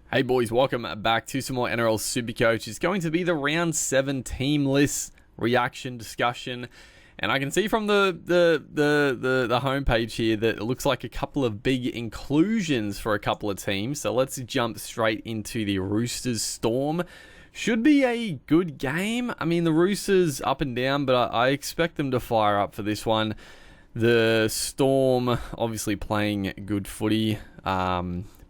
Hey boys, welcome back to some more Nrl Supercoach. It's going to be the round 7 team list reaction discussion, and I can see from the homepage here that it looks like a couple of big inclusions for a couple of teams. So let's jump straight into the Roosters Storm. Should be a good game. I mean, the Roosters up and down, but I expect them to fire up for this one. The Storm obviously playing good footy.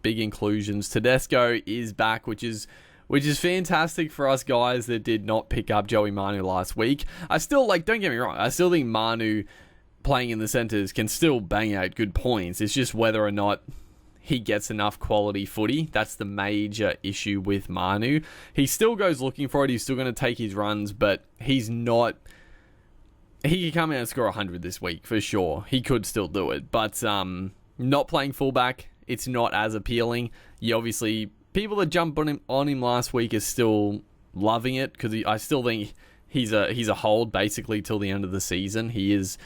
Big inclusions. Tedesco is back, which is fantastic for us guys that did not pick up Joey Manu last week. I still don't get me wrong, I still think Manu playing in the centres can still bang out good points. It's just whether or not he gets enough quality footy. That's the major issue with Manu. He still goes looking for it. He's still going to take his runs, but he's not... He could come out and score 100 this week, for sure. He could still do it, but not playing fullback, it's not as appealing. You obviously, people that jumped on him last week are still loving it, because I still think he's a hold basically till the end of the season. He is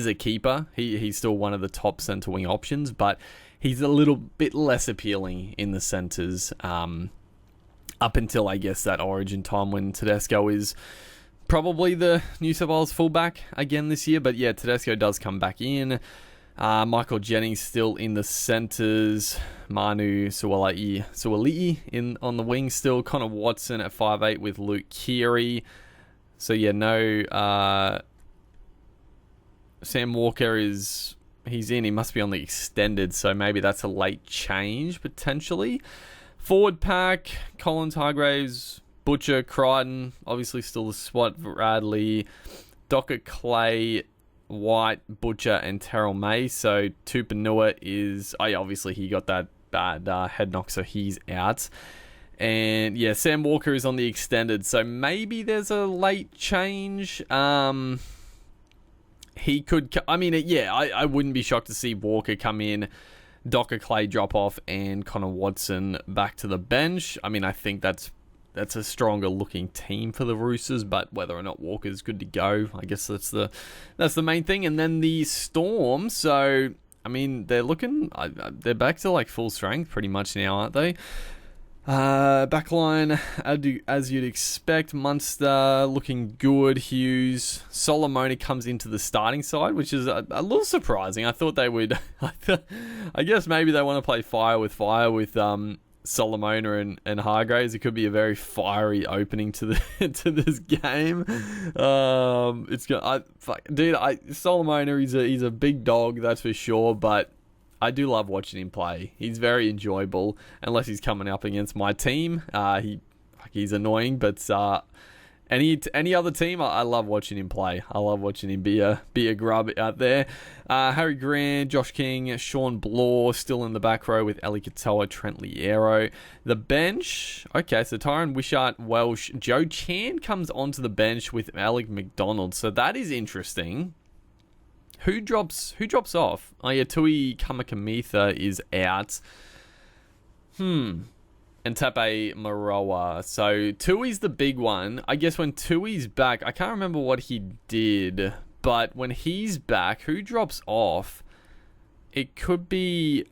a keeper. He's still one of the top centre wing options, but he's a little bit less appealing in the centres up until, I guess, that Origin time when Tedesco is probably the New South Wales fullback again this year. But yeah, Tedesco does come back in. Michael Jennings still in the centres. Manu Suali'i on the wing still. Connor Watson at 5'8" with Luke Keary. So yeah, no. Sam Walker he's in. He must be on the extended, so maybe that's a late change potentially. Forward pack: Collins, Hargraves, Butcher, Crichton. Obviously still the spot. Bradley, Docker, Clay, White, Butcher, and Terrell May. So Tupanua obviously he got that bad head knock, so he's out. And yeah, Sam Walker is on the extended, so maybe there's a late change. He could, I wouldn't be shocked to see Walker come in, Docker, Clay drop off, and Connor Watson back to the bench. I mean, I think that's a stronger looking team for the Roosters, but whether or not Walker's good to go, I guess that's the main thing. And then the Storm, so I mean, they're back to like full strength pretty much now, aren't they? Backline, as you'd expect. Munster looking good. Hughes, Solomona comes into the starting side, which is a little surprising. I thought they would. I guess maybe they want to play fire with Solomona and Hargraves. It could be a very fiery opening to this game. Solomona, he's a big dog, that's for sure, but I do love watching him play. He's very enjoyable, unless he's coming up against my team. He's annoying, but any other team, I love watching him play. I love watching him be a grub out there. Harry Grant, Josh King, Sean Blaw still in the back row with Eli Katoa, Trent Liero. The bench, okay, so Tyron Wishart, Welsh, Joe Chan comes onto the bench with Alec McDonald. So that is interesting. Who drops off? Oh yeah, Tui Kamakamitha is out. And Tape Maroa. So Tui's the big one. I guess when Tui's back, I can't remember what he did, but when he's back, who drops off? It could be...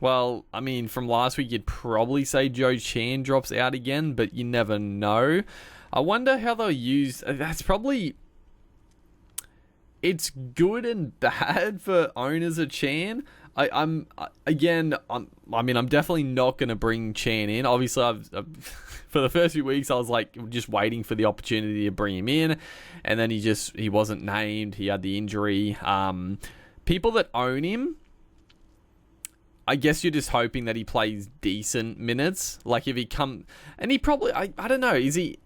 Well, I mean, from last week, you'd probably say Joe Chan drops out again, but you never know. I wonder how they'll use... That's probably... It's good and bad for owners of Chan. I'm definitely not going to bring Chan in. Obviously, for the first few weeks, I was like just waiting for the opportunity to bring him in, and then he wasn't named. He had the injury. People that own him, I guess you're just hoping that he plays decent minutes. Like if he and he probably, I don't know, he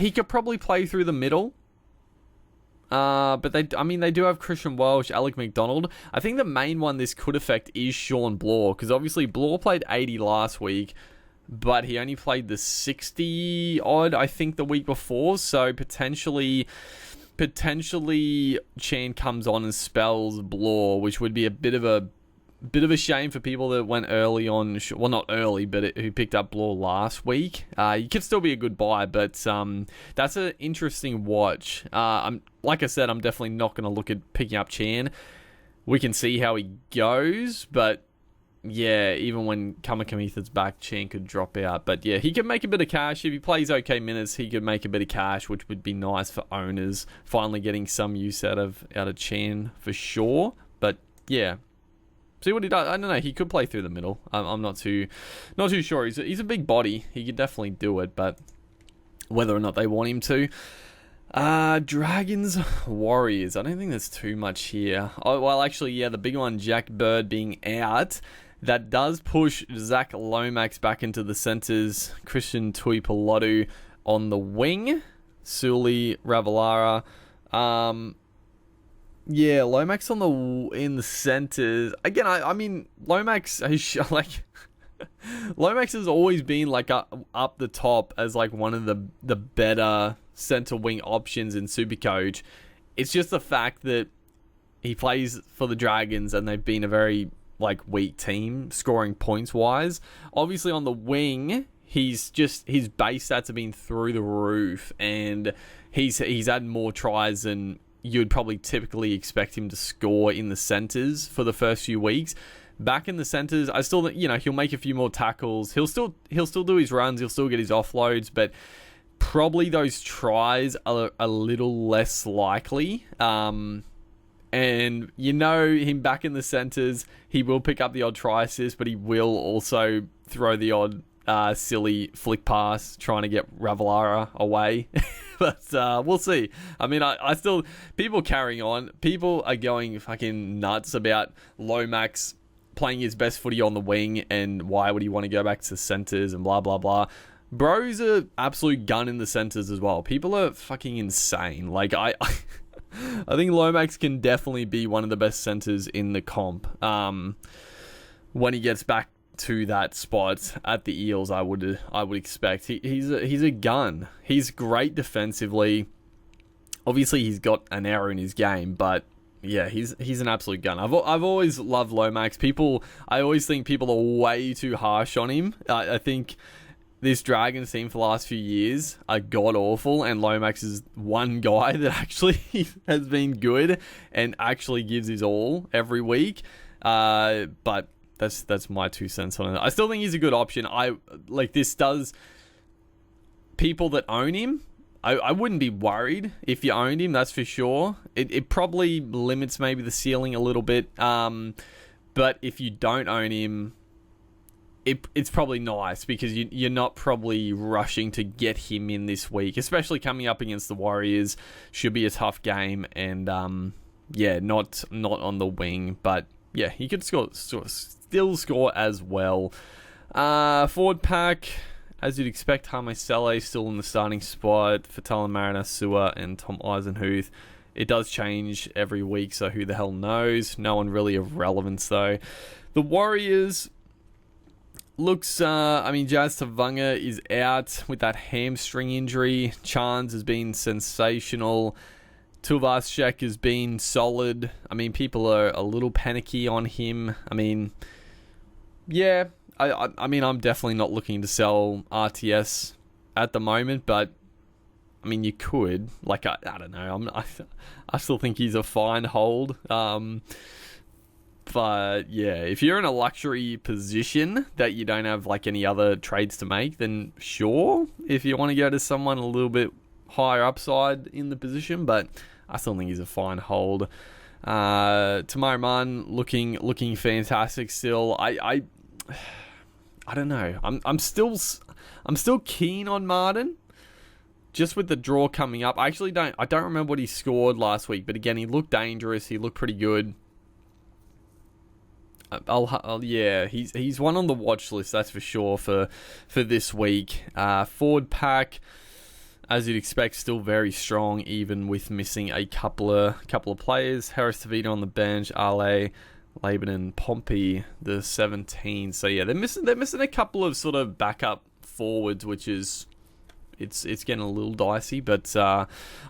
could probably play through the middle. But they do have Christian Welsh, Alec McDonald. I think the main one this could affect is Sean Blaw, because obviously Blaw played 80 last week, but he only played the 60 odd, I think, the week before. So potentially Chan comes on and spells Blaw, which would be a bit of a shame for people that went early on. Well, not early, but who picked up Blaw last week. You could still be a good buy, but that's an interesting watch. Like I said, I'm definitely not going to look at picking up Chan. We can see how he goes, but yeah, even when Kamikamitha's back, Chan could drop out. But yeah, he could make a bit of cash. If he plays okay minutes, he could make a bit of cash, which would be nice for owners. Finally getting some use out of Chan for sure. But yeah, see what he does. I don't know. He could play through the middle. I'm not too sure. He's a big body. He could definitely do it, but whether or not they want him to. Dragons, Warriors. I don't think there's too much here. Oh, well, actually, yeah, the big one, Jack Bird being out. That does push Zach Lomax back into the centres. Christian Tuipulotu on the wing. Suli, Ravalawa. Yeah, Lomax in the centres. Again, I mean, Lomax Lomax has always been like up the top as like one of the better centre wing options in Supercoach. It's just the fact that he plays for the Dragons and they've been a very like weak team scoring points wise. Obviously on the wing, his base stats have been through the roof and he's had more tries than you'd probably typically expect him to score in the centres for the first few weeks. Back in the centres, I still, he'll make a few more tackles. He'll still do his runs. He'll still get his offloads, but probably those tries are a little less likely. And him back in the centres, he will pick up the odd try assist, but he will also throw the odd silly flick pass trying to get Ravalawa away. But we'll see. I mean, I still, people carrying on. People are going fucking nuts about Lomax playing his best footy on the wing and why would he want to go back to centres and blah, blah, blah. Bro's a absolute gun in the centres as well. People are fucking insane. Like, I think Lomax can definitely be one of the best centres in the comp. When he gets back to that spot at the Eels, I would expect. He's a gun. He's great defensively. Obviously, he's got an error in his game, but yeah, he's an absolute gun. I've always loved Lomax. I always think people are way too harsh on him. I think this Dragons team for the last few years are god awful, and Lomax is one guy that actually has been good and actually gives his all every week. But that's my 2 cents on it. I still think he's a good option. People that own him, I wouldn't be worried if you owned him, that's for sure. It probably limits maybe the ceiling a little bit. But if you don't own him, it's probably nice because you're not probably rushing to get him in this week, especially coming up against the Warriors. Should be a tough game, and not on the wing, but yeah, he could still score as well. Forward pack, as you'd expect, Harmosele still in the starting spot for Talon Mariner, Sewer, and Tom Eisenhuth. It does change every week, so who the hell knows? No one really of relevance, though. The Warriors looks, Jazz Tavunga is out with that hamstring injury. Chance has been sensational. Tuvashek has been solid. People are a little panicky on him. Yeah, I'm definitely not looking to sell RTS at the moment, but you could. Like, I don't know. I still think he's a fine hold. But yeah, if you're in a luxury position that you don't have like any other trades to make, then sure. If you want to go to someone a little bit higher upside in the position, but I still think he's a fine hold. Tamari Man looking fantastic still. I don't know. I'm still keen on Martin. Just with the draw coming up. I don't remember what he scored last week, but again, he looked dangerous. He looked pretty good. He's one on the watch list, that's for sure, for this week. Forward pack, as you'd expect, still very strong, even with missing a couple of players. Harris Tavita on the bench, Ale, Laban, and Pompey, the 17. So yeah, they're missing a couple of sort of backup forwards, which is it's getting a little dicey. But I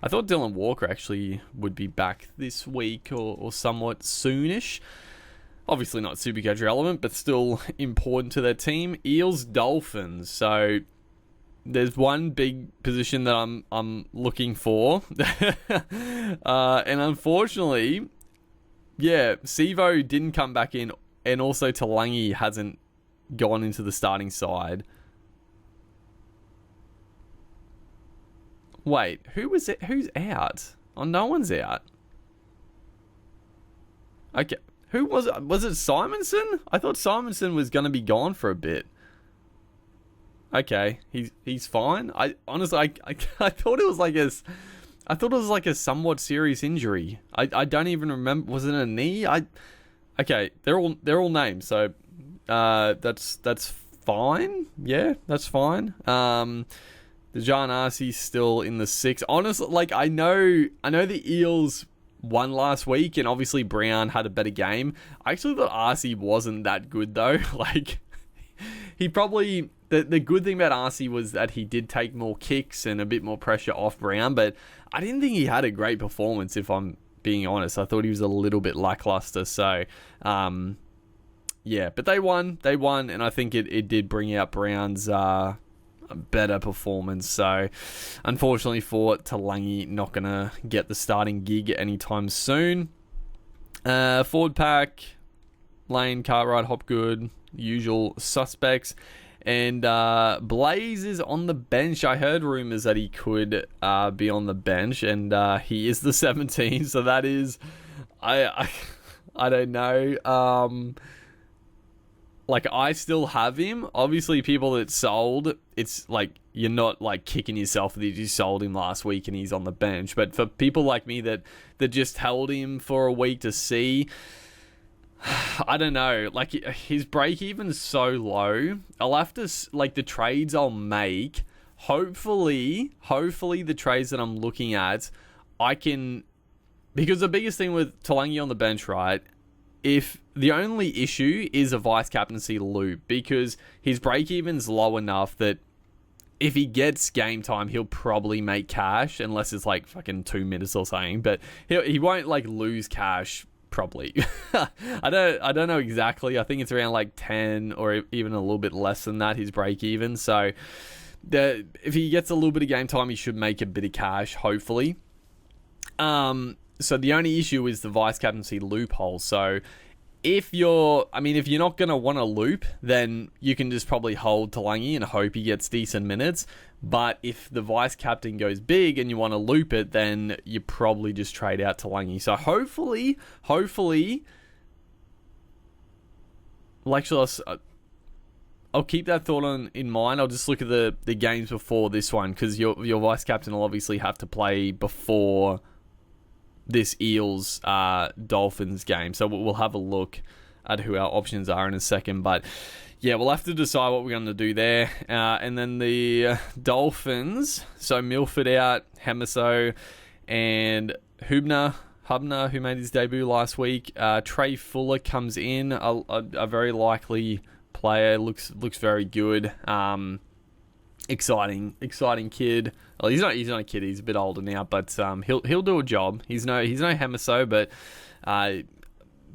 thought Dylan Walker actually would be back this week or somewhat soonish. Obviously not Supercoach relevant, but still important to their team. Eels, Dolphins. So there's one big position that I'm looking for. And unfortunately, yeah, Sivo didn't come back in and also Talangi hasn't gone into the starting side. Wait, who was it? Who's out? Oh, no one's out. Okay, who was it? Was it Simonson? I thought Simonson was going to be gone for a bit. Okay, he's fine. I honestly, I thought it was like a somewhat serious injury. I don't even remember. Was it a knee? Okay, they're all named. So, that's fine. Yeah, that's fine. The John Arcee's still in the 6. Honestly, like I know the Eels won last week, and obviously Brown had a better game. I actually thought Arcee wasn't that good though. Like he probably the good thing about Arcee was that he did take more kicks and a bit more pressure off Brown, but I didn't think he had a great performance, if I'm being honest. I thought he was a little bit lackluster. So, yeah, but they won, and I think it did bring out Brown's better performance. So, unfortunately for Talangi, not going to get the starting gig anytime soon. Forward pack, Lane, Cartwright, Hopgood, usual suspects. And Blaze is on the bench. I heard rumors that he could be on the bench, and he is the 17. So that is, I don't know. Like I still have him. Obviously, people that sold, it's like you're not like kicking yourself that you sold him last week and he's on the bench. But for people like me that just held him for a week to see, I don't know, like his break even's so low. I'll have to, like, the trades I'll make, hopefully the trades that I'm looking at, I can, because the biggest thing with Talangi on the bench, right, if the only issue is a vice captaincy loop, because his break even's low enough that if he gets game time, he'll probably make cash, unless it's like fucking 2 minutes or something, but he won't like lose cash. Probably. I don't know exactly. I think it's around like 10 or even a little bit less than that, his break even. So if he gets a little bit of game time, he should make a bit of cash, hopefully. So the only issue is the vice captaincy loophole. So if you're not going to want to loop, then you can just probably hold Talangi and hope he gets decent minutes. But if the vice captain goes big and you want to loop it, then you probably just trade out Talangi. So hopefully, well, actually, I'll keep that thought in mind. I'll just look at the games before this one, because your vice captain will obviously have to play before this Eels Dolphins game. So we'll have a look at who our options are in a second. But yeah, we'll have to decide what we're going to do there. And then the Dolphins, so Milford out, Hemiso, and Hubner, who made his debut last week. Trey Fuller comes in, a very likely player, looks very good. Exciting kid. Well, he's not a kid. He's a bit older now, but he'll do a job. He's no Hemiso, but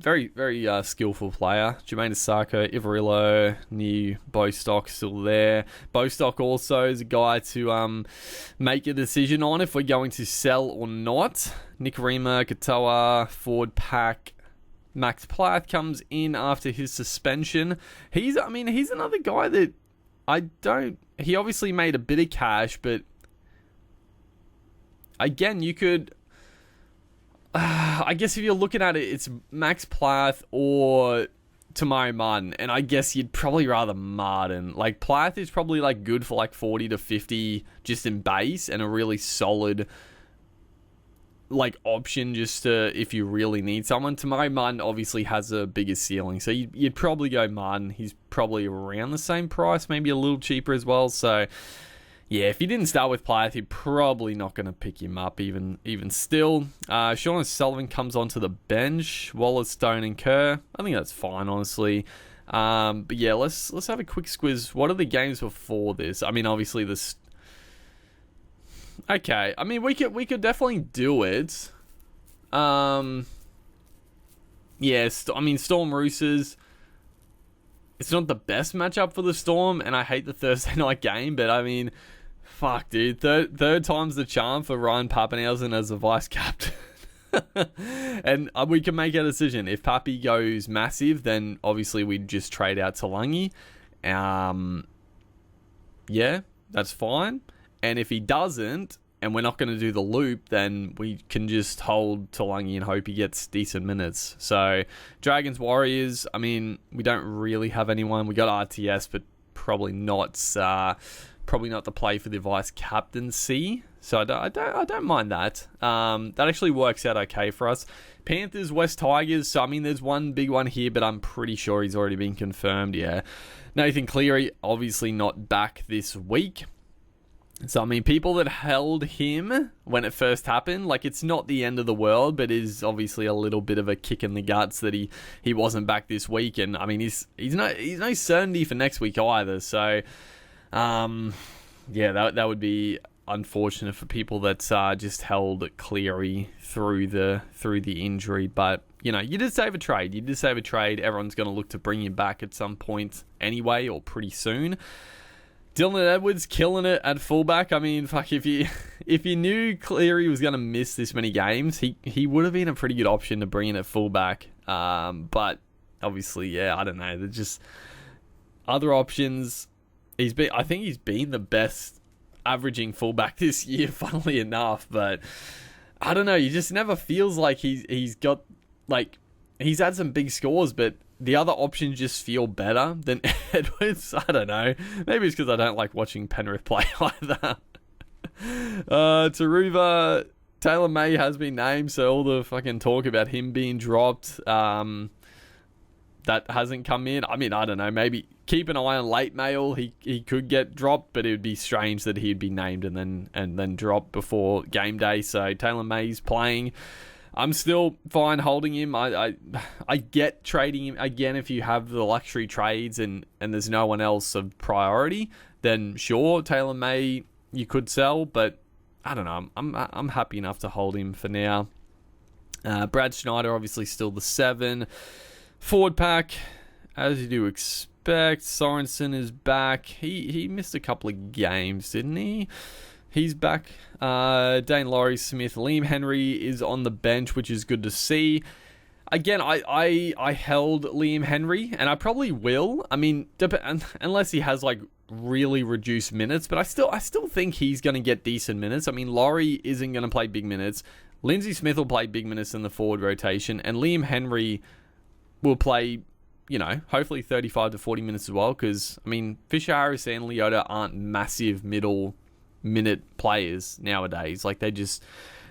very very skillful player. Jermaine Asako, Ivarillo, new Bostock still there. Bostock also is a guy to make a decision on if we're going to sell or not. Nick Rima, Katoa, forward pack. Max Plath comes in after his suspension. He's another guy that he obviously made a bit of cash, but again, you could, I guess if you're looking at it, it's Max Plath or Tamari Martin, and I guess you'd probably rather Martin. Like, Plath is probably like good for like 40 to 50 just in base, and a really solid like option just to, if you really need someone. Tamari Martin obviously has a bigger ceiling, so you'd probably go Martin. He's probably around the same price, maybe a little cheaper as well. So yeah, if you didn't start with Plath, you're probably not going to pick him up even still. Sean Sullivan comes onto the bench. Wallace, Stone, and Kerr. I think that's fine, honestly. But yeah, let's have a quick squiz. What are the games before this? I mean, obviously this. Okay, I mean we could definitely do it. Yeah, Storm Roosters. It's not the best matchup for the Storm, and I hate the Thursday night game, but I mean, fuck, dude. Third time's the charm for Ryan Pappenhausen as the vice captain. And we can make a decision. If Pappy goes massive, then obviously we'd just trade out Talangi. Yeah, that's fine. And if he doesn't, and we're not going to do the loop, then we can just hold Talangi and hope he gets decent minutes. So, Dragons, Warriors, I mean, we don't really have anyone. We got RTS, but probably not the play for the vice captaincy. So I don't mind that. That actually works out okay for us. Panthers, West Tigers. So I mean, there's one big one here, but I'm pretty sure he's already been confirmed. Yeah, Nathan Cleary obviously not back this week. So I mean, people that held him when it first happened, like, it's not the end of the world, but it is obviously a little bit of a kick in the guts that he wasn't back this week. And I mean, he's no certainty for next week either. So yeah, that would be unfortunate for people that just held Cleary through the injury. But you know, you did save a trade. Everyone's going to look to bring you back at some point anyway, or pretty soon. Dylan Edwards killing it at fullback. I mean, fuck, if you knew Cleary was going to miss this many games, he would have been a pretty good option to bring in at fullback. But obviously, yeah, I don't know. There's just other options. I think he's been the best averaging fullback this year, funnily enough. But I don't know. He just never feels like he's got, like, he's had some big scores, but the other options just feel better than Edwards. I don't know. Maybe it's because I don't like watching Penrith play either. Taruva, Taylor May has been named, so all the fucking talk about him being dropped, that hasn't come in. I mean, I don't know. Maybe keep an eye on late mail. He could get dropped, but it would be strange that he'd be named and then dropped before game day. So Taylor May's playing. I'm still fine holding him. I get trading him again if you have the luxury trades and there's no one else of priority. Then sure, Taylor May you could sell, but I don't know. I'm happy enough to hold him for now. Brad Schneider obviously still the 7. Forward pack, as you do expect. Sorensen is back. He missed a couple of games, didn't he? He's back. Dane Laurie Smith. Liam Henry is on the bench, which is good to see. Again, I held Liam Henry, and I probably will. I mean, unless he has like really reduced minutes, but I still think he's going to get decent minutes. I mean, Laurie isn't going to play big minutes. Lindsay Smith will play big minutes in the forward rotation, and Liam Henry will play, you know, hopefully 35 to 40 minutes as well, because, I mean, Fisher Harris and Leota aren't massive middle minute players nowadays. Like, they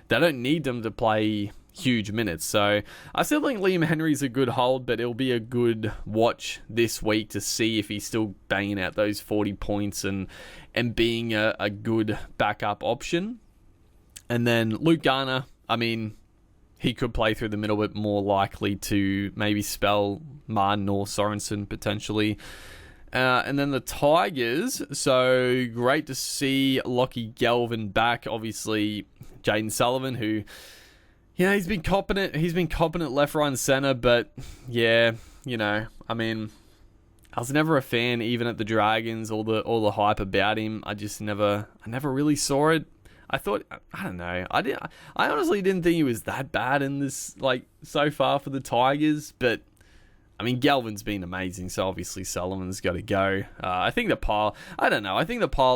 don't need them to play huge minutes. So I still think Liam Henry's a good hold, but it'll be a good watch this week to see if he's still banging out those 40 points and being a good backup option. And then Luke Garner, I mean, he could play through the middle, but more likely to maybe spell Martin or Sorensen potentially. And then the Tigers, so great to see Lockie Gelvin back. Obviously, Jaden Sullivan, who, yeah, he's been competent left, right, and center, but yeah, you know, I mean, I was never a fan, even at the Dragons, all the hype about him. I never really saw it. I thought, I don't know, I honestly didn't think he was that bad in this, like, so far for the Tigers, but I mean, Galvin's been amazing, so obviously Sullivan's got to go. I think the pile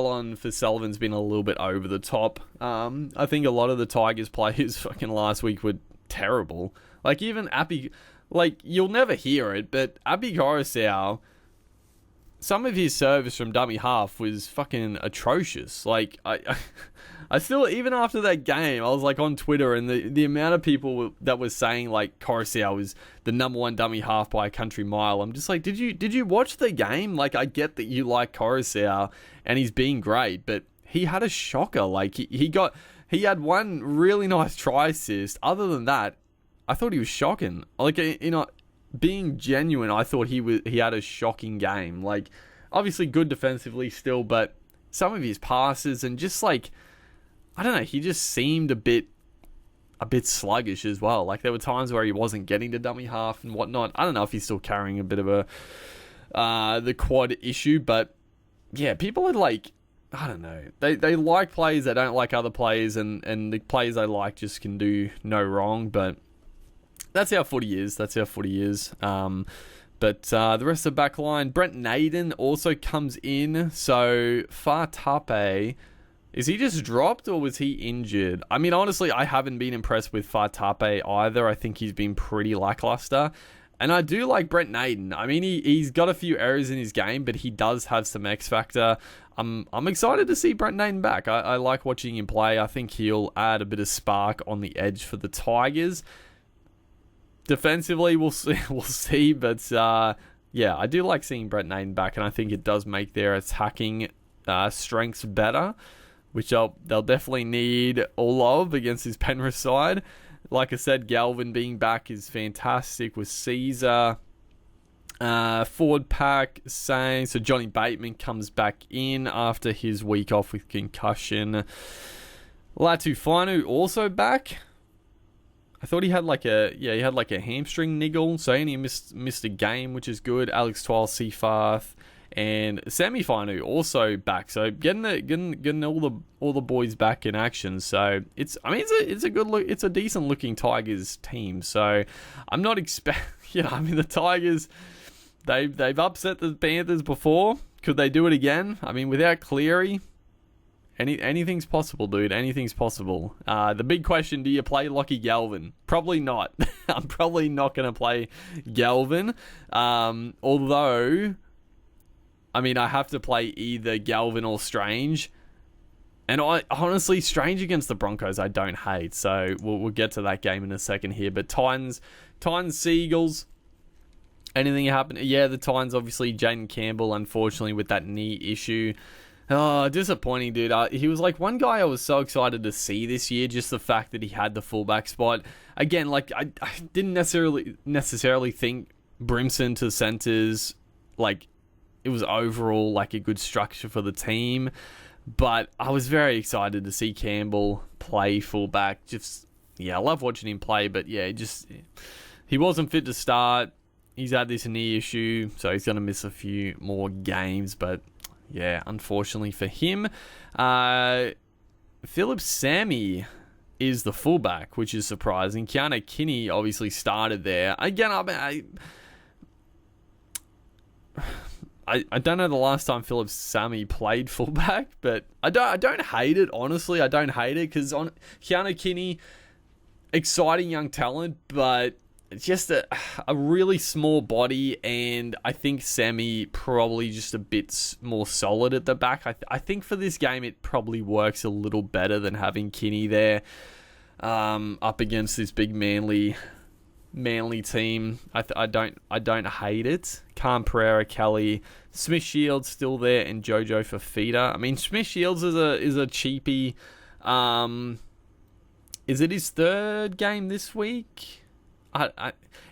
on for Sullivan's been a little bit over the top. I think a lot of the Tigers players fucking last week were terrible. Like, even Appy, like, you'll never hear it, but Appy Coruscant, some of his service from dummy half was fucking atrocious. Like, I still, even after that game, I was like on Twitter, and the amount of people that was saying like Coruscant was the number one dummy half by a country mile. I'm just like, did you watch the game? Like, I get that you like Coruscant and he's been great, but he had a shocker. Like, he had one really nice try assist. Other than that, I thought he was shocking. Like, you know, being genuine, I thought he had a shocking game. Like, obviously good defensively still, but some of his passes and just like, I don't know, he just seemed a bit sluggish as well. Like, there were times where he wasn't getting to dummy half and whatnot. I don't know if he's still carrying a bit of the quad issue, but yeah, people are like, I don't know. They like players, they don't like other players, and the players they like just can do no wrong. But that's how footy is. But the rest of the back line, Brent Naden also comes in. So Fatape, is he just dropped or was he injured? I mean, honestly, I haven't been impressed with Fatape either. I think he's been pretty lackluster. And I do like Brent Naden. I mean, he's got a few errors in his game, but he does have some X factor. I'm excited to see Brent Naden back. I like watching him play. I think he'll add a bit of spark on the edge for the Tigers. Defensively, we'll see. But yeah, I do like seeing Brent Naden back, and I think it does make their attacking strengths better, which they'll definitely need all of against his Penrith side. Like I said, Galvin being back is fantastic with Caesar. Forward pack, same. So Johnny Bateman comes back in after his week off with concussion. Latu Fainu also back. I thought he had like a hamstring niggle, so he only missed a game, which is good. Alex Twile, Seafarth, and Sammy Fainu also back. So getting all the boys back in action. So it's a good look. It's a decent looking Tigers team. So I'm not the Tigers, they've upset the Panthers before. Could they do it again? I mean, without Cleary, anything's possible, dude. Anything's possible. The big question: do you play Lockie Galvin? Probably not. I'm probably not going to play Galvin. Although, I mean, I have to play either Galvin or Strange. And I honestly, Strange against the Broncos, I don't hate. So we'll get to that game in a second here. But Titans, Seagulls, anything happen? Yeah, the Titans, obviously, Jaden Campbell, unfortunately, with that knee issue. Oh, disappointing, dude. He was like one guy I was so excited to see this year, just the fact that he had the fullback spot. Again, like I didn't necessarily think Brimson to centers, like, it was overall like a good structure for the team, but I was very excited to see Campbell play fullback. I love watching him play, but yeah, he wasn't fit to start. He's had this knee issue, so he's going to miss a few more games, but yeah, unfortunately for him. Philip Sammy is the fullback, which is surprising. Keanu Kinney obviously started there. Again, I don't know the last time Philip Sammy played fullback, but I don't hate it, honestly. I don't hate it because Keanu Kinney, exciting young talent, but it's just a really small body, and I think Sammy probably just a bit more solid at the back. I think for this game it probably works a little better than having Kinney there up against this big manly team. I don't hate it. Khan Pereira, Kelly, Smith Shields still there, and Jojo Fafita. I mean, Smith Shields is a cheapie. Is it his third game this week?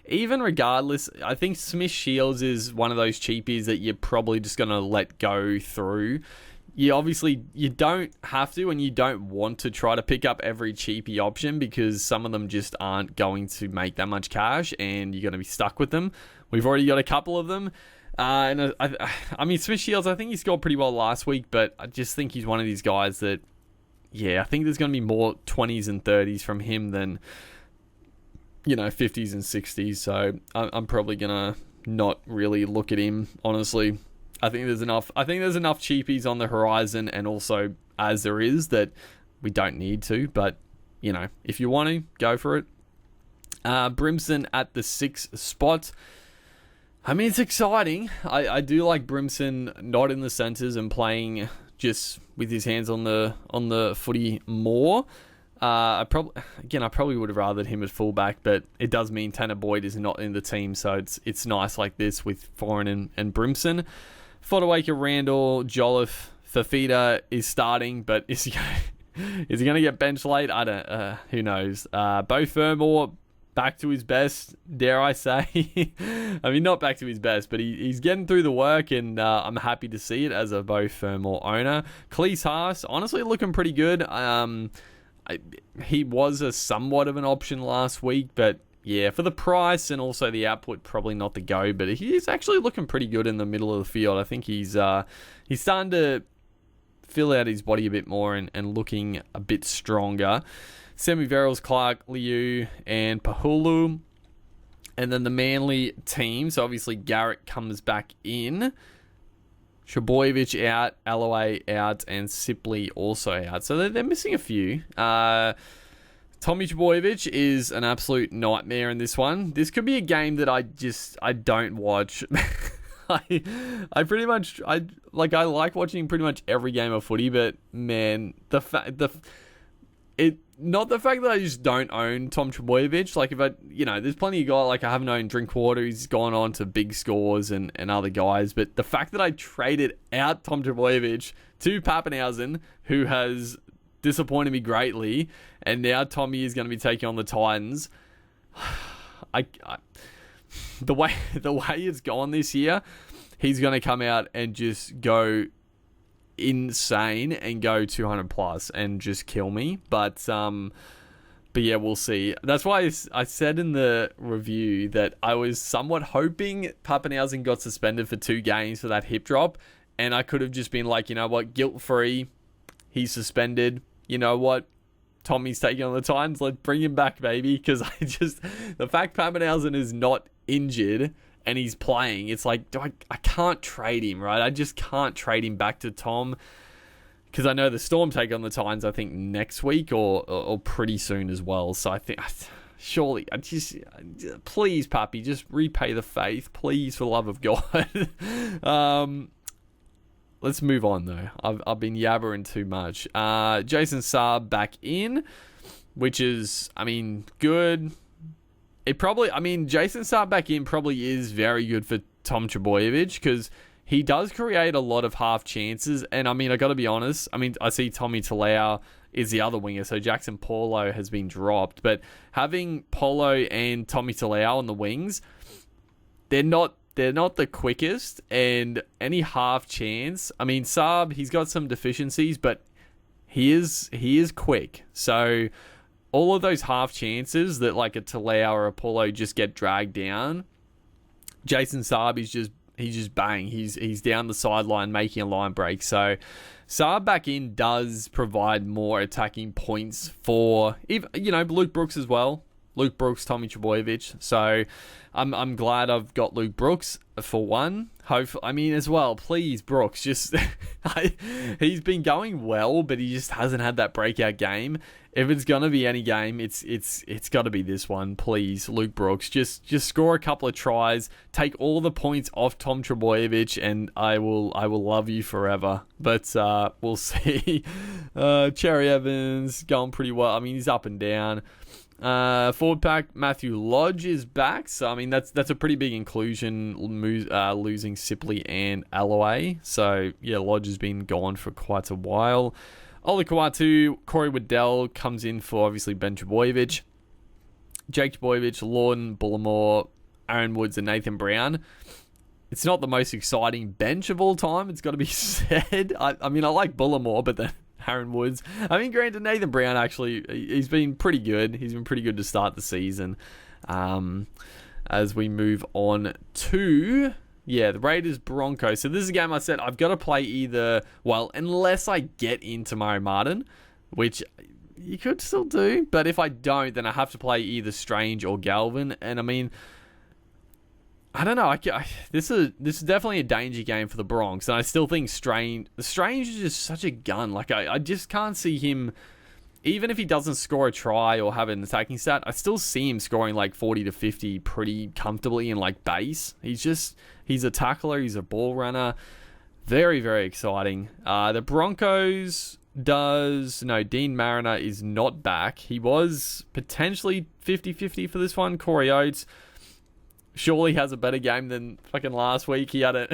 Even regardless, I think Smith Shields is one of those cheapies that you're probably just going to let go through. You don't have to, and you don't want to try to pick up every cheapie option because some of them just aren't going to make that much cash, and you're going to be stuck with them. We've already got a couple of them. And I mean, Smith Shields, I think he scored pretty well last week, but I just think he's one of these guys that, yeah, I think there's going to be more 20s and 30s from him than 50s and 60s, so I'm probably gonna not really look at him, honestly. I think there's enough cheapies on the horizon, and also as there is, that we don't need to, but if you want to, go for it. Brimson at the 6th spot. I mean, it's exciting. I do like Brimson not in the centres and playing just with his hands on the footy more. I probably would have rathered him at fullback, but it does mean Tanner Boyd is not in the team, so it's nice like this with Foran and Brimson. Fodawaker, Randall, Jolliffe, Fafita is starting, but is he going to get benched late? I don't. Who knows? Bo Fermor back to his best, dare I say? I mean, not back to his best, but he's getting through the work, and I'm happy to see it as a Bo Fermor owner. Cleese Haas, honestly, looking pretty good. He was a somewhat of an option last week, but yeah, for the price and also the output, probably not the go, but he's actually looking pretty good in the middle of the field. I think he's starting to fill out his body a bit more and looking a bit stronger. Semi-Verrills, Clark, Liu, and Pahulu. And then the Manly team, so obviously Garrett comes back in. Trbojevic out, Alloway out, and Sipley also out. So they're missing a few. Tommy Trbojevic is an absolute nightmare in this one. This could be a game that I don't watch. I like watching pretty much every game of footy, but man, not the fact that I just don't own Tom Trbojevic. Like, if there's plenty of guys, like I haven't owned Drinkwater, he's gone on to big scores and other guys, but the fact that I traded out Tom Trbojevic to Pappenhausen, who has disappointed me greatly, and now Tommy is going to be taking on the Titans. The way it's gone this year, he's going to come out and just go insane and go 200 plus and just kill me. But yeah, we'll see. That's why I said in the review that I was somewhat hoping Pappenhausen got suspended for 2 games for that hip drop, and I could have just been like, you know what, guilt-free, he's suspended. You know what, Tommy's taking on the Titans, let's bring him back, baby. Because the fact Pappenhausen is not injured and he's playing, it's like, I can't trade him, right? I just can't trade him back to Tom, because I know the Storm take on the Titans, I think, next week or pretty soon as well. So I think, surely, please, Pappy, just repay the faith, please, for the love of God. Let's move on, though. I've been yabbering too much. Jason Saab back in, which is, good. Jason Saab back in probably is very good for Tom Trbojevic, because he does create a lot of half chances. And, I got to be honest. I see Tommy Talau is the other winger, so Jackson Paulo has been dropped. But having Paulo and Tommy Talau on the wings, they're not the quickest, and any half chance. Saab, he's got some deficiencies, but he is quick. So all of those half chances that like a Talau or a Paulo just get dragged down, Jason Saab he's just bang. He's down the sideline making a line break. So Saab back in does provide more attacking points for Luke Brooks as well. Luke Brooks, Tommy Trbojevic. So I'm glad I've got Luke Brooks for one. As well, please, Brooks. Just he's been going well, but he just hasn't had that breakout game. If it's gonna be any game, it's got to be this one. Please, Luke Brooks, just score a couple of tries, take all the points off Tom Trbojevic, and I will love you forever. But we'll see. Cherry Evans going pretty well. He's up and down. Forward pack, Matthew Lodge is back, so that's a pretty big inclusion, losing Sipley and Alloway. So yeah, Lodge has been gone for quite a while. Oli Kawatu, Corey Waddell comes in for obviously Ben Trbojevic, Jake Trbojevic, Lawton, Bullimore, Aaron Woods, and Nathan Brown. It's not the most exciting bench of all time, it's got to be said. I like Bullimore, but then Aaron Woods. Granted, Nathan Brown, actually, he's been pretty good. He's been pretty good to start the season. As we move on to, the Raiders Broncos. So this is a game I said I've got to play unless I get into Murray Martin, which you could still do. But if I don't, then I have to play either Strange or Galvin. And I don't know. This is definitely a danger game for the Bronx, and I still think Strange is just such a gun. Like I just can't see him, even if he doesn't score a try or have an attacking stat. I still see him scoring like 40 to 50 pretty comfortably in like base. He's a tackler. He's a ball runner. Very, very exciting. The Broncos Dean Mariner is not back. He was potentially 50-50 for this one. Corey Oates surely has a better game than fucking last week. He had a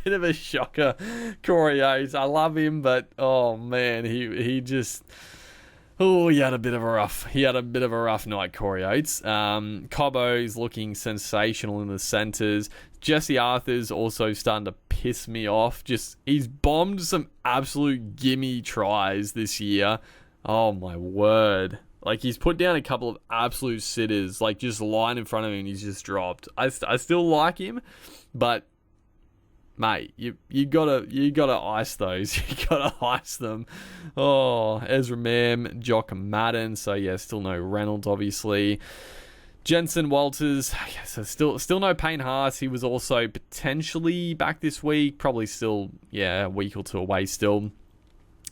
bit of a shocker. Corey Oates, I love him, but oh man, he had a bit of a rough night, Corey Oates. Cobbo's looking sensational in the centres. Jesse Arthur's also starting to piss me off. He's bombed some absolute gimme tries this year. Oh my word. Like, he's put down a couple of absolute sitters, like, just lying in front of him and he's just dropped. I still like him, but mate, you gotta ice those. You gotta ice them. Oh, Ezra Mam, Jock Madden. So yeah, still no Reynolds, obviously. Jensen Walters, so still no Payne Haas. He was also potentially back this week. Probably still, a week or two away still.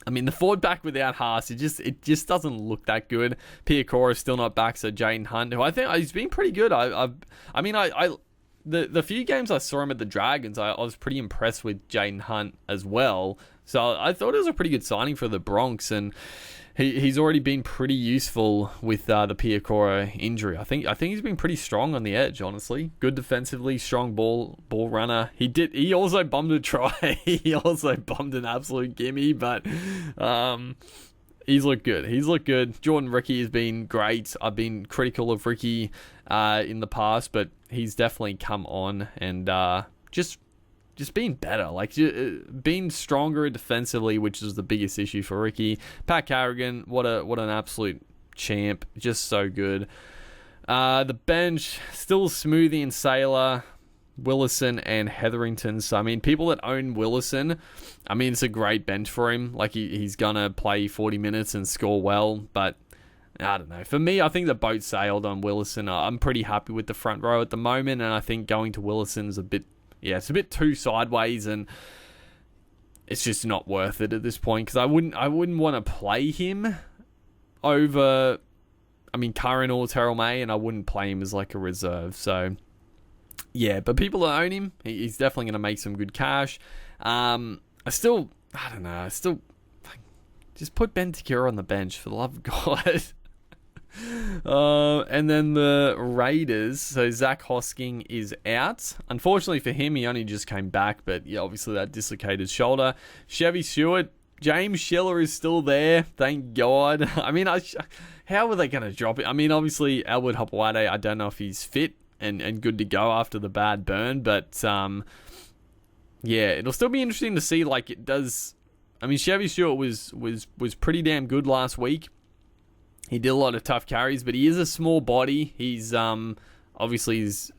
I mean, the forward back without Haas, it just doesn't look that good. Piacora is still not back, so Jaden Hunt, who I think he's been pretty good. The few games I saw him at the Dragons, I was pretty impressed with Jaden Hunt as well. So I thought it was a pretty good signing for the Bronx, and he's already been pretty useful with the Piacora injury. I think he's been pretty strong on the edge, honestly. Good defensively, strong ball runner. He also bombed a try. He also bombed an absolute gimme, but he's looked good. Jordan Ricky has been great. I've been critical of Ricky in the past, but he's definitely come on and just being better, like being stronger defensively, which is the biggest issue for Ricky. Pat Carrigan, what an absolute champ, just so good. The bench, still Smoothie and Sailor, Willison and Hetherington. So I mean, people that own Willison, I mean, it's a great bench for him. Like he's gonna play 40 minutes and score well, but I don't know. For me, I think the boat sailed on Willison. I'm pretty happy with the front row at the moment, and I think going to Willison is it's a bit too sideways, and it's just not worth it at this point, because I wouldn't want to play him over, Curran or Terrell May, and I wouldn't play him as like a reserve. So yeah, but people that own him, he's definitely going to make some good cash. Just put Ben Takura on the bench, for the love of God. And then the Raiders, so Zach Hosking is out. Unfortunately for him, he only just came back, but yeah, obviously that dislocated shoulder. Chevy Stewart, James Schiller is still there, thank God. How were they going to drop it? Obviously Albert Hopewade, I don't know if he's fit and good to go after the bad burn, but it'll still be interesting to see, like, it does. Chevy Stewart was pretty damn good last week. He did a lot of tough carries, but he is a small body. He's he's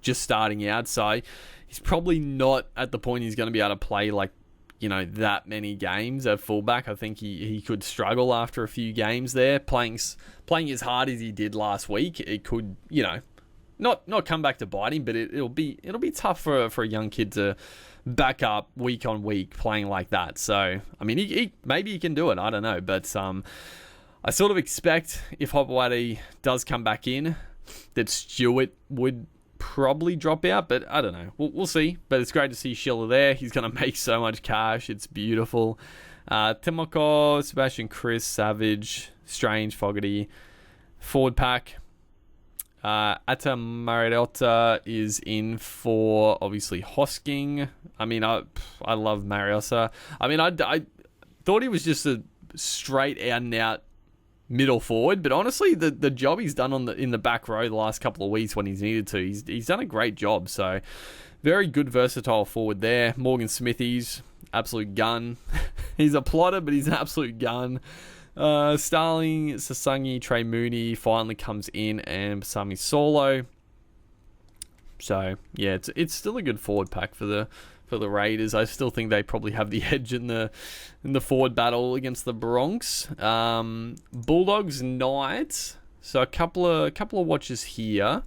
just starting out, so he's probably not at the point he's going to be able to play that many games at fullback. I think he could struggle after a few games there, playing as hard as he did last week. It could not come back to bite him, but it'll be tough for a young kid to back up week on week playing like that. So he maybe he can do it. I don't know, but I sort of expect if Hopewade does come back in, that Stewart would probably drop out, but I don't know. We'll see. But it's great to see Schiller there. He's going to make so much cash. It's beautiful. Timoko, Sebastian Chris, Savage, Strange, Fogarty, forward pack. Atta Mariota is in for, obviously, Hosking. I love Mariota. I thought he was just a straight out and out middle forward, but honestly, the job he's done in the back row the last couple of weeks when he's needed to, he's done a great job. So very good, versatile forward there. Morgan Smithies, absolute gun. He's a plotter, but he's an absolute gun. Starling, Sasangi, Trey Mooney finally comes in, and Sami Solo. So yeah, it's still a good forward pack for the Raiders. I still think they probably have the edge in the forward battle against the Bronx. Bulldogs, Knights. So a couple of watches here.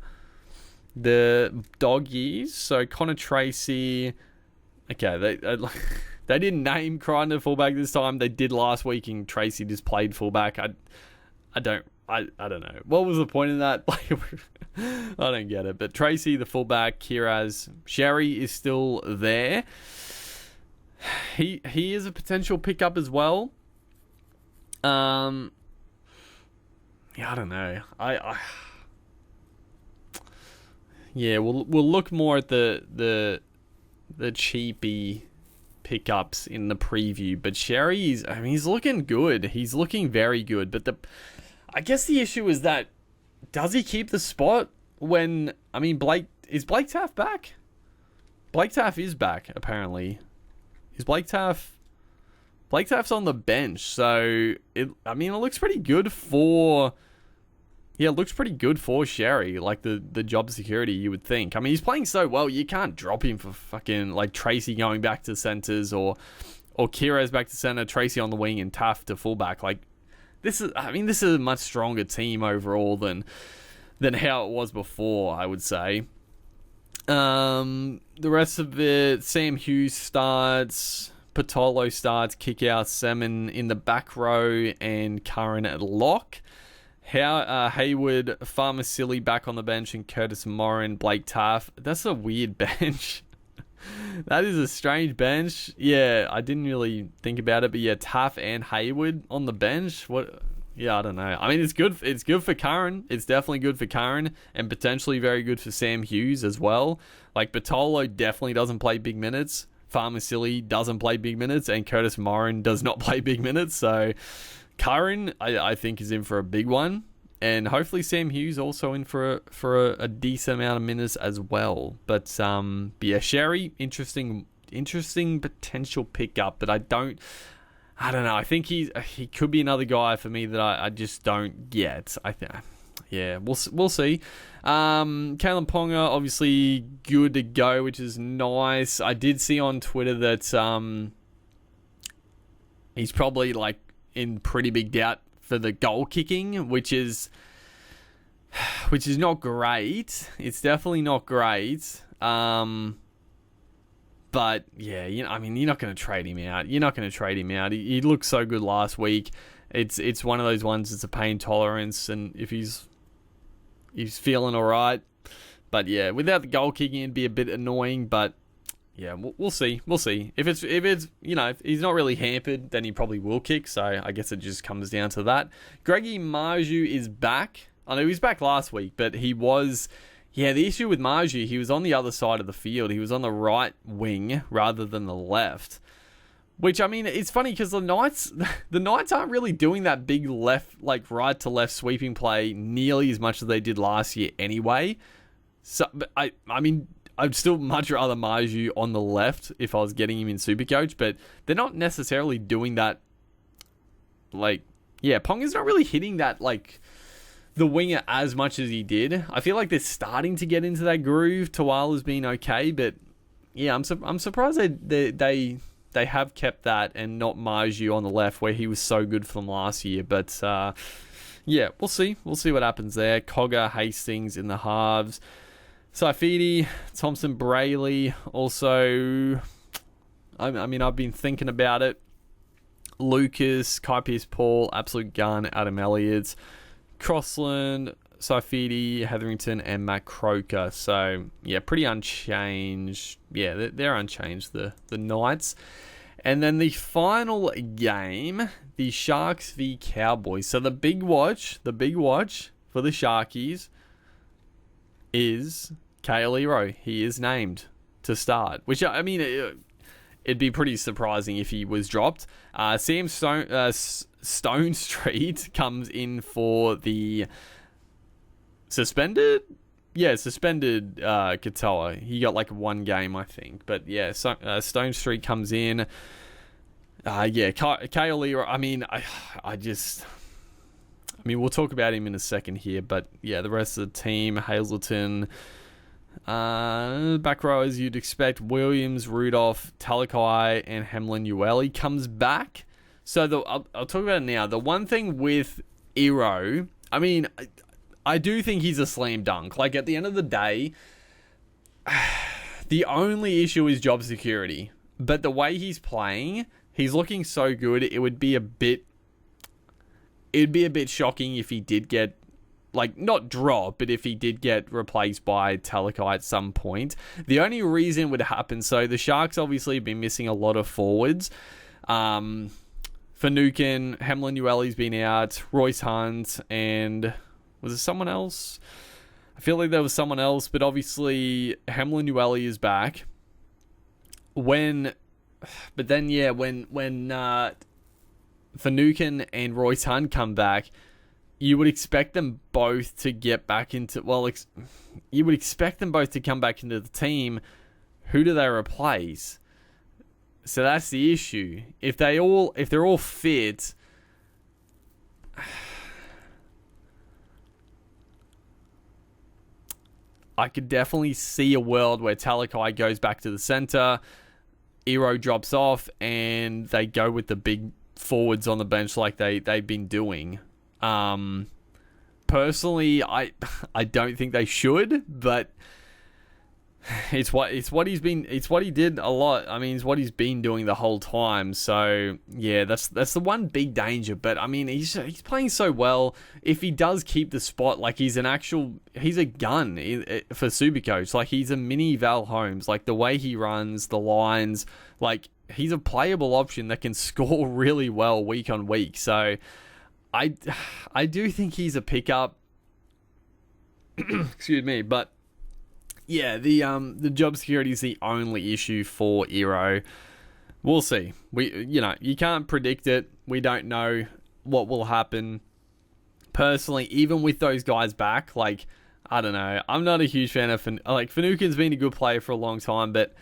The Doggies. So Connor Tracy. Okay, they didn't name Crichton fullback this time. They did last week, and Tracy just played fullback. I don't know. What was the point of that? I don't get it. But Tracy, the fullback, Kiraz, Sherry is still there. He is a potential pickup as well. I don't know. We'll look more at the cheapy pickups in the preview. But Sherry he's looking good. He's looking very good. But I guess the issue is that, does he keep the spot when, is Blake Taff back? Blake Taff is back, apparently. Is Blake Taff's on the bench, so it looks pretty good for yeah, it looks pretty good for Sherry, like the job security you would think. I mean, he's playing so well, you can't drop him for fucking like Tracy going back to centers or Kira's back to center, Tracy on the wing and Taff to fullback. Like this is a much stronger team overall than how it was before, I would say. The rest of it, Sam Hughes starts, Patolo starts, kick out Semin in the back row and Curran at lock. Hayward, Farmasili back on the bench, and Curtis Morin, Blake Taff. That's a weird bench. That is a strange bench. Yeah, I didn't really think about it, but yeah, Taff and Hayward on the bench. What? Yeah, I don't know. I mean, it's good. It's good for Curran. It's definitely good for Curran, and potentially very good for Sam Hughes as well. Like Batolo definitely doesn't play big minutes. Farmasili doesn't play big minutes, and Curtis Morin does not play big minutes. So Curran, I think, is in for a big one, and hopefully Sam Hughes also in for a decent amount of minutes as well. But yeah, Sherry, interesting potential pickup, but I don't know. I think he could be another guy for me that I just don't get. Yeah, we'll see. Kalen Ponga, obviously good to go, which is nice. I did see on Twitter that he's probably like in pretty big doubt for the goal kicking, which is not great. It's definitely not great. But yeah, you're not going to trade him out. He looked so good last week. It's one of those ones. It's a pain tolerance, and if he's feeling all right. But yeah, without the goal kicking, it'd be a bit annoying. But yeah, we'll see. If it's if he's not really hampered, then he probably will kick. So I guess it just comes down to that. Greggy Marju is back. I know he was back last week, but he was. Yeah, the issue with Marju, he was on the other side of the field. He was on the right wing rather than the left. Which, I mean, it's funny because the Knights aren't really doing that big left, like right to left sweeping play nearly as much as they did last year anyway. So, but I mean, I'd still much rather Marju on the left if I was getting him in Supercoach, but they're not necessarily doing that. Like, yeah, Ponga's not really hitting that, like, the winger as much as he did. I feel like they're starting to get into that groove. Tawala's been okay, but yeah, I'm surprised they have kept that and not Marju on the left where he was so good for them last year. But yeah, we'll see what happens there. Cogger, Hastings in the halves. Saifidi, Thompson, Brayley. Also, I mean, I've been thinking about it. Lucas, Kai Pearce-Paul, absolute gun. Adam Elliott, Crossland, Saifidi, Hetherington, and Matt Croker. So, yeah, pretty unchanged. Yeah, they're unchanged, the Knights. And then the final game, the Sharks v Cowboys. So the big watch for the Sharkies is Kale Ero. He is named to start, which, I mean, it'd be pretty surprising if he was dropped. Sam Stone Street comes in for the suspended Katoa. He got like one game, I think. But yeah, Stone Street comes in. Kale Ero. I mean, we'll talk about him in a second here. But yeah, the rest of the team, Hazleton, back row as you'd expect, Williams, Rudolph, Talakai, and Hemlin Ueli comes back. So I'll talk about it now. The one thing with Ero, I mean, I do think he's a slam dunk. Like, at the end of the day, the only issue is job security. But the way he's playing, he's looking so good, it'd be a bit shocking if he did get, like, not drop, but if he did get replaced by Talakai at some point. The only reason it would happen, so the Sharks obviously have been missing a lot of forwards. Finucane, Hemlin Ueli's been out, Royce Hunt, and was there someone else? I feel like there was someone else, but obviously Hemlin Ueli is back. When Finucane and Royce Hunt come back, you would expect them both to get back into... you would expect them both to come back into the team. Who do they replace? So that's the issue. If they're all fit... I could definitely see a world where Talakai goes back to the center, Ero drops off, and they go with the big forwards on the bench like they've been doing. Personally, I don't think they should, but it's what he did a lot. I mean, it's what he's been doing the whole time. So yeah, that's the one big danger. But I mean, he's playing so well. If he does keep the spot, like he's a gun for Supercoach. Like he's a mini Val Holmes. Like the way he runs, the lines, like he's a playable option that can score really well week on week. So I do think he's a pickup. Excuse me, but. Yeah, the job security is the only issue for Ero. We'll see. You can't predict it. We don't know what will happen. Personally, even with those guys back, like, I don't know. I'm not a huge fan of Finucane's been a good player for a long time, but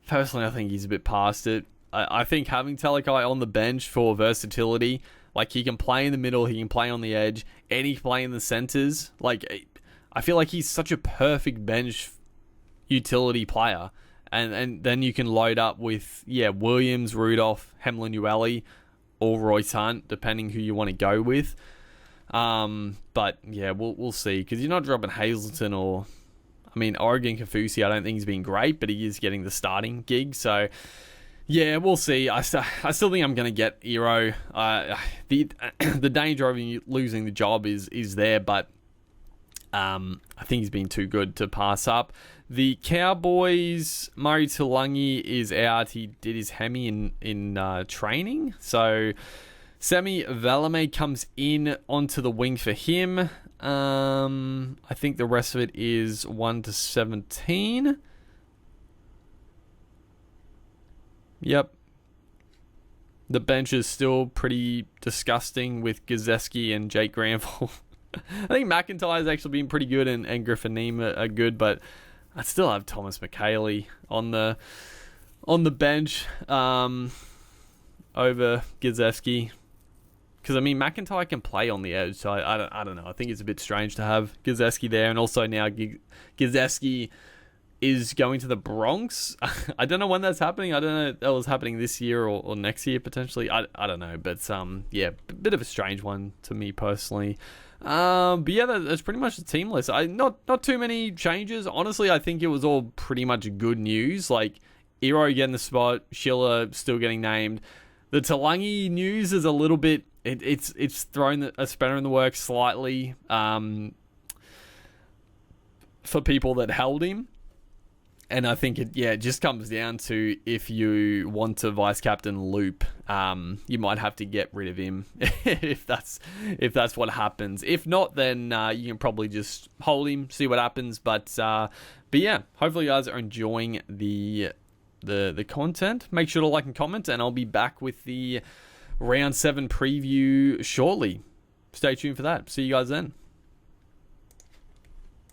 personally, I think he's a bit past it. I think having Talakai on the bench for versatility, like he can play in the middle, he can play on the edge, and he can play in the centers. Like, I feel like he's such a perfect bench utility player. And then you can load up with, Williams, Rudolph, Hemlin Ueli, or Royce Hunt, depending who you want to go with. But, yeah, we'll see. Because you're not dropping Hazleton or... I mean, Oregon Kafusi, I don't think he's been great, but he is getting the starting gig. So, yeah, we'll see. I still think I'm going to get Ero. The danger of you losing the job is there, but... I think he's been too good to pass up. The Cowboys, Murray Tulangi is out. He did his hemi in training. So Semi Valame comes in onto the wing for him. I think the rest of it is 1-17. Yep. The bench is still pretty disgusting with Gazzeski and Jake Granville. I think McIntyre's actually been pretty good and Griffin Neem are good, but I still have Thomas McHaley on the bench over Gazzeski. Because, I mean, McIntyre can play on the edge, so I don't know. I think it's a bit strange to have Gazzeski there, and also now Gazzeski is going to the Bronx. I don't know when that's happening. I don't know if that was happening this year or next year, potentially. I don't know, but a bit of a strange one to me personally. But yeah, that's pretty much the team list. Not too many changes. Honestly, I think it was all pretty much good news. Like, Ero getting the spot, Schiller still getting named. The Talangi news is a little bit... It's thrown a spanner in the works slightly for people that held him. And I think it just comes down to if you want to vice captain Loop, you might have to get rid of him if that's what happens. If not, then you can probably just hold him, see what happens. But yeah, hopefully you guys are enjoying the content. Make sure to like and comment, and I'll be back with the round 7 preview shortly. Stay tuned for that. See you guys then.